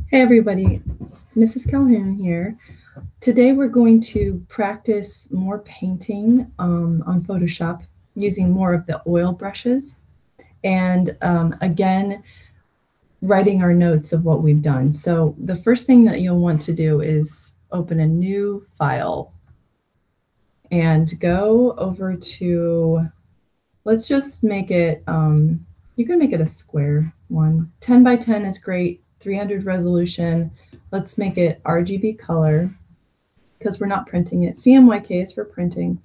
Hey everybody, Mrs. Calhoun here. Today we're going to practice more painting on Photoshop using more of the oil brushes and again writing our notes of what we've done. So the first thing that you'll want to do is open a new file and go over to, let's just make it, you can make it a square one. 10 by 10 is great, 300 resolution. Let's make it RGB color because we're not printing it. CMYK is for printing,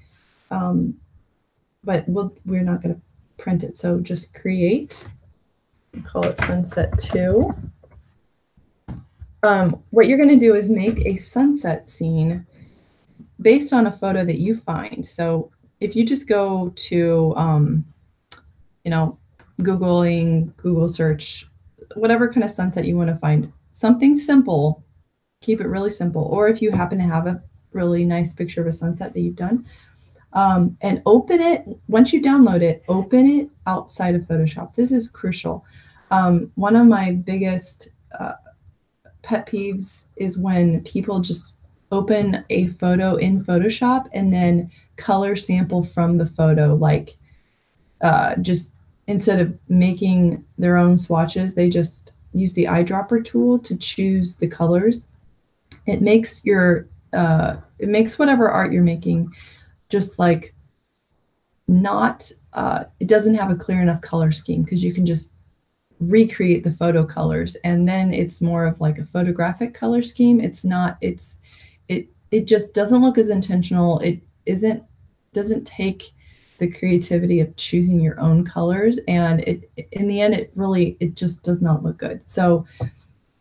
but we're not going to print it. So just create, call it Sunset 2. What you're going to do is make a sunset scene based on a photo that you find. So if you just go to, Googling, Google search, whatever kind of sunset you want to find, something simple, keep it really simple. Or if you happen to have a really nice picture of a sunset that you've done, and open it. Once you download it, open it outside of Photoshop. This is crucial. One of my biggest pet peeves is when people just open a photo in Photoshop and then color sample from the photo, like just instead of making their own swatches, they just use the eyedropper tool to choose the colors. It makes your it makes whatever art you're making just like not it doesn't have a clear enough color scheme because you can just recreate the photo colors and then it's more of like a photographic color scheme. It's not, it just doesn't look as intentional. It doesn't take the creativity of choosing your own colors, and it in the end it just does not look good. So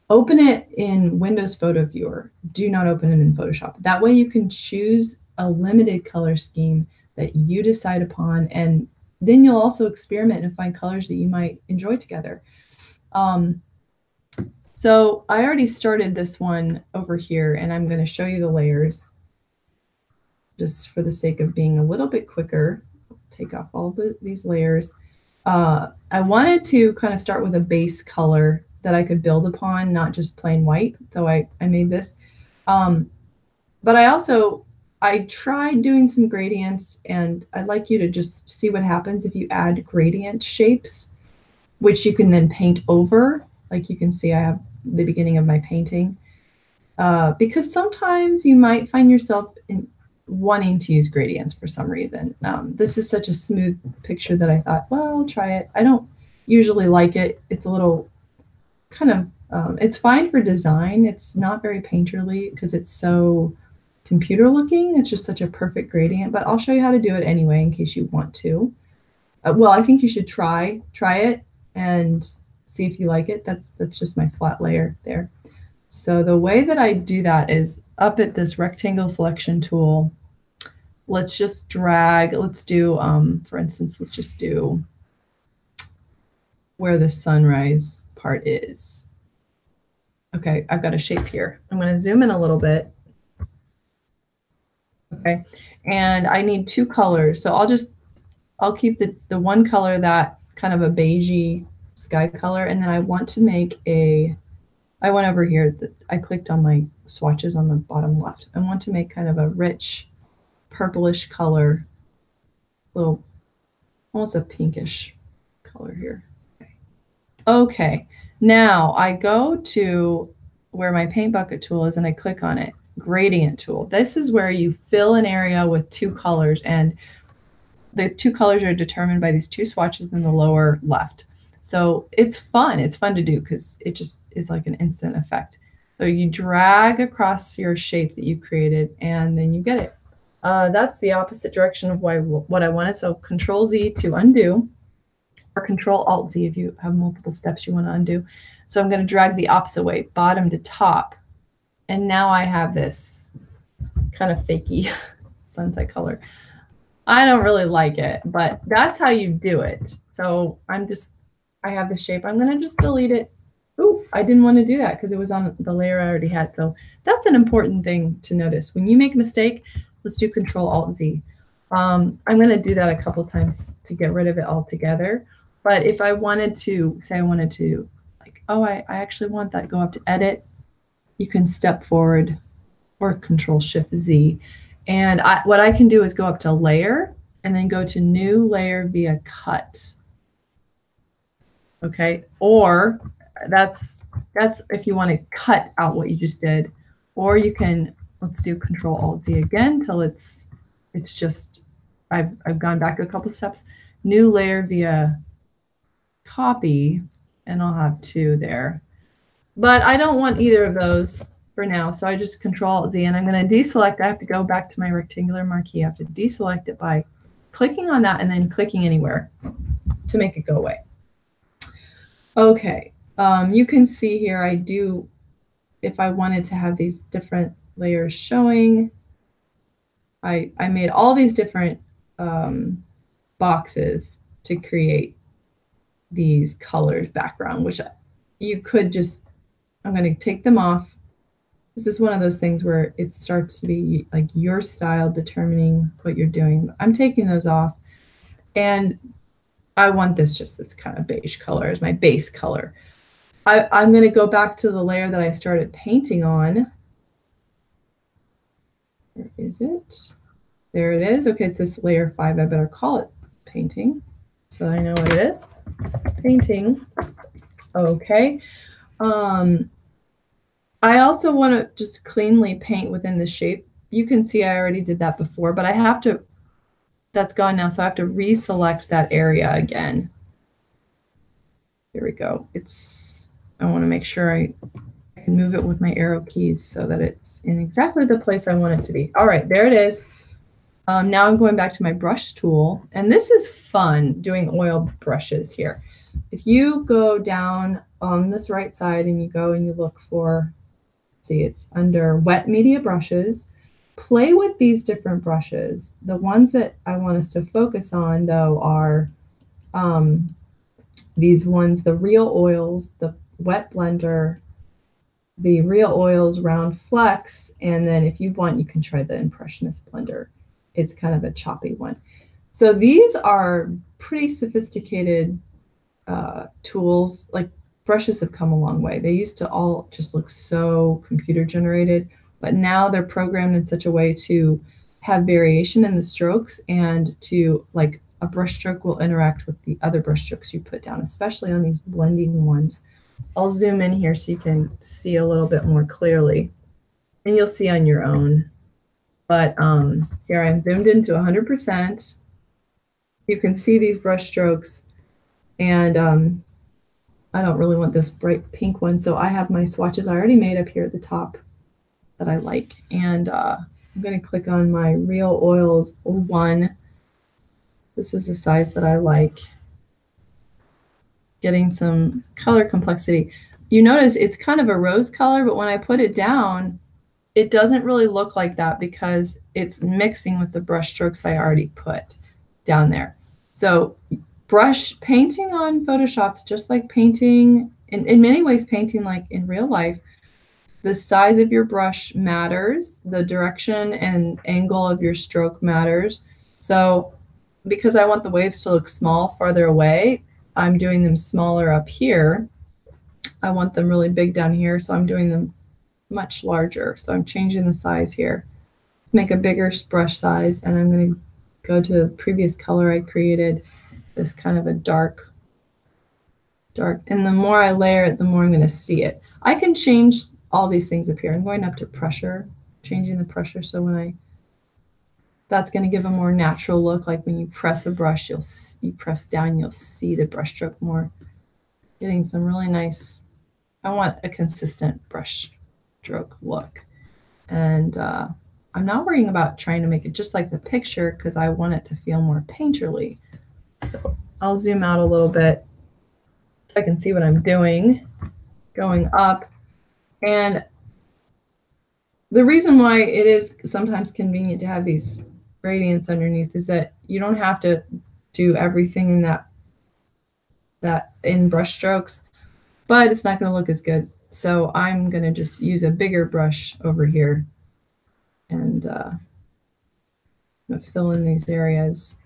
open it in Windows Photo Viewer. Do not open it in Photoshop. That way you can choose a limited color scheme that you decide upon, and then you'll also experiment and find colors that you might enjoy together. So I already started this one over here, and I'm going to show you the layers just for the sake of being a little bit quicker. Take off all these layers. I wanted to kind of start with a base color that I could build upon, not just plain white. So I made this. But I tried doing some gradients, and I'd like you to just see what happens if you add gradient shapes, which you can then paint over. Like you can see I have the beginning of my painting. Because sometimes you might find yourself wanting to use gradients for some reason. This is such a smooth picture that I thought, well, I'll try it. I don't usually like it. It's a little kind of, it's fine for design. It's not very painterly because it's so computer looking. It's just such a perfect gradient, but I'll show you how to do it anyway in case you want to. Well, I think you should try it and see if you like it. That's just my flat layer there. So the way that I do that is up at this rectangle selection tool. Let's just drag, let's do, for instance, let's just do where the sunrise part is. Okay, I've got a shape here. I'm going to zoom in a little bit. Okay, and I need two colors. So I'll keep the one color, that kind of a beigey sky color, and then I want to make I went over here, I clicked on my swatches on the bottom left. I want to make kind of a rich purplish color, little, almost a pinkish color here. Okay, now I go to where my paint bucket tool is and I click on it, gradient tool. This is where you fill an area with two colors, and the two colors are determined by these two swatches in the lower left. So it's fun. It's fun to do because it just is like an instant effect. So you drag across your shape that you created, and then you get it. That's the opposite direction of what I wanted. So Control Z to undo, or Control Alt Z if you have multiple steps you want to undo. So I'm going to drag the opposite way, bottom to top. And now I have this kind of fakey sunset color. I don't really like it, but that's how you do it. So I have the shape. I'm going to just delete it. Ooh, I didn't want to do that because it was on the layer I already had. So that's an important thing to notice. When you make a mistake, let's do Control Alt Z. I'm going to do that a couple times to get rid of it altogether. But if I wanted to, say I wanted to, like, oh, I actually want that, go up to Edit, you can step forward or Control Shift Z. And what I can do is go up to Layer and then go to New Layer via Cut. Okay, or that's if you want to cut out what you just did, or you can, let's do Control Alt Z again till it's just, I've gone back a couple steps. New layer via copy, and I'll have 2 there. But I don't want either of those for now, so I just Control Alt Z, and I'm going to deselect. I have to go back to my rectangular marquee. I have to deselect it by clicking on that and then clicking anywhere to make it go away. Okay, you can see here I do, if I wanted to have these different layers showing, I made all these different boxes to create these colors background, which you could just, I'm going to take them off. This is one of those things where it starts to be like your style determining what you're doing. I'm taking those off, and I want this just this kind of beige color as my base color. I'm going to go back to the layer that I started painting on. Where is it? There it is. Okay, it's this layer 5. I better call it painting so I know what it is. Painting. Okay. I also want to just cleanly paint within the shape. You can see I already did that before, but I have to, that's gone now, so I have to reselect that area again. Here we go. I want to make sure I can move it with my arrow keys so that it's in exactly the place I want it to be. All right, there it is. Now I'm going back to my brush tool, and this is fun doing oil brushes here. If you go down on this right side and you go and you look for, see, it's under wet media brushes. Play with these different brushes. The ones that I want us to focus on, though, are these ones, the Real Oils, the Wet Blender, the Real Oils Round Flex, and then if you want, you can try the Impressionist Blender. It's kind of a choppy one. So these are pretty sophisticated tools. Like, brushes have come a long way. They used to all just look so computer generated, but now they're programmed in such a way to have variation in the strokes, and to, like, a brush stroke will interact with the other brush strokes you put down, especially on these blending ones. I'll zoom in here so you can see a little bit more clearly, and you'll see on your own. But here I'm zoomed into 100%. You can see these brush strokes, and I don't really want this bright pink one, so I have my swatches already made up here at the top that I like. And I'm going to click on my Real Oils 1. This is the size that I like. Getting some color complexity. You notice it's kind of a rose color, but when I put it down, it doesn't really look like that because it's mixing with the brush strokes I already put down there. So brush painting on Photoshop's just like painting, in many ways painting like in real life. The size of your brush matters. The direction and angle of your stroke matters. So because I want the waves to look small farther away, I'm doing them smaller up here. I want them really big down here, so I'm doing them much larger. So I'm changing the size here. Make a bigger brush size, and I'm going to go to the previous color I created, this kind of a dark. And the more I layer it, the more I'm going to see it. I can change all these things up here. I'm going up to pressure, changing the pressure, so when that's going to give a more natural look, like when you press a brush, you press down, you'll see the brush stroke more. Getting some really nice, I want a consistent brush stroke look. And I'm not worrying about trying to make it just like the picture because I want it to feel more painterly. So I'll zoom out a little bit so I can see what I'm doing, going up. And the reason why it is sometimes convenient to have these gradients underneath is that you don't have to do everything in that in brush strokes, but it's not going to look as good. So I'm going to just use a bigger brush over here and fill in these areas.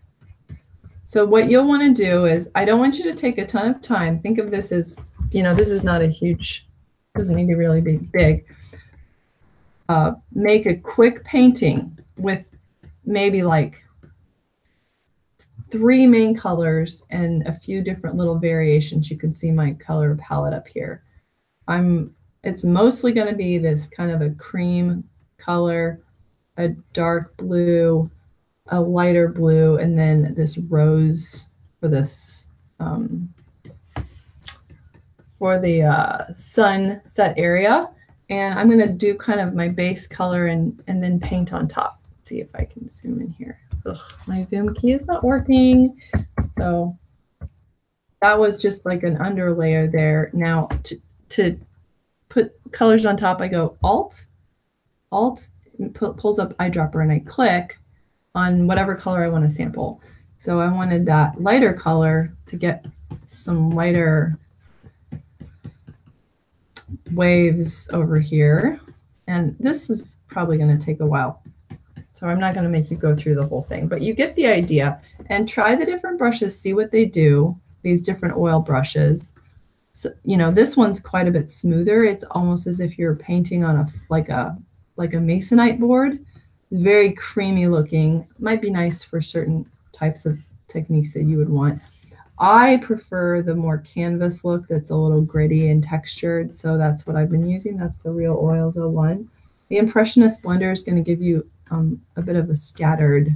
So what you'll want to do is, I don't want you to take a ton of time. Think of this as, this is not a huge, doesn't need to really be big. make a quick painting with maybe like 3 main colors and a few different little variations. You can see my color palette up here. It's mostly going to be this kind of a cream color, a dark blue, a lighter blue, and then this rose for this for the sunset area. And I'm going to do kind of my base color and then paint on top. Let's see if I can zoom in here. Ugh, my zoom key is not working. So that was just like an underlayer there. Now to put colors on top, I go Alt pulls up eyedropper, and I click on whatever color I want to sample. So I wanted that lighter color to get some lighter waves over here. And this is probably going to take a while. So I'm not going to make you go through the whole thing, but you get the idea. And try the different brushes, see what they do, these different oil brushes. So, you know, this one's quite a bit smoother. It's almost as if you're painting on a like a masonite board. Very creamy looking. Might be nice for certain types of techniques that you would want. I prefer the more canvas look that's a little gritty and textured, so that's what I've been using. That's the Real Oils 01. The Impressionist blender is going to give you a bit of a scattered,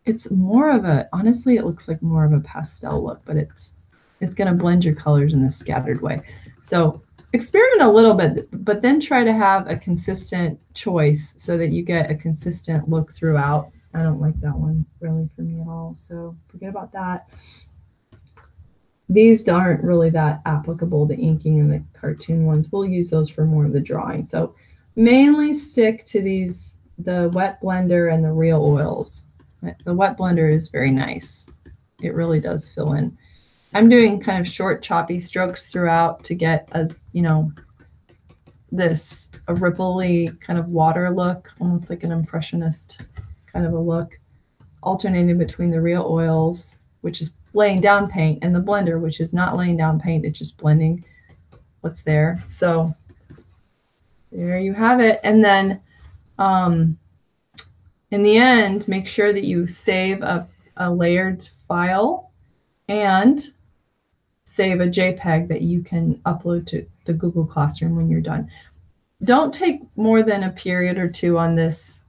it's more of a, honestly, it looks like more of a pastel look, but it's going to blend your colors in a scattered way. So experiment a little bit, but then try to have a consistent choice so that you get a consistent look throughout. I don't like that one really for me at all, so forget about that. These aren't really that applicable, the inking and the cartoon ones. We'll use those for more of the drawing. So mainly stick to these, the wet blender and the Real Oils. The wet blender is very nice. It really does fill in. I'm doing kind of short, choppy strokes throughout to get a, you know, this a ripply kind of water look, almost like an impressionist kind of a look, alternating between the Real Oils, which is laying down paint, and the blender, which is not laying down paint, it's just blending what's there. So there you have it. And then in the end, make sure that you save a layered file and save a JPEG that you can upload to the Google Classroom when you're done. Don't take more than a period or two on this.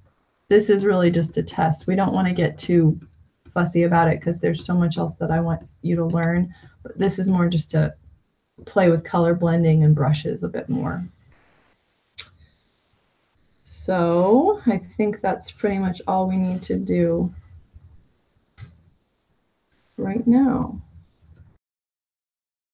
This is really just a test. We don't want to get too fussy about it because there's so much else that I want you to learn. But this is more just to play with color blending and brushes a bit more. So I think that's pretty much all we need to do right now.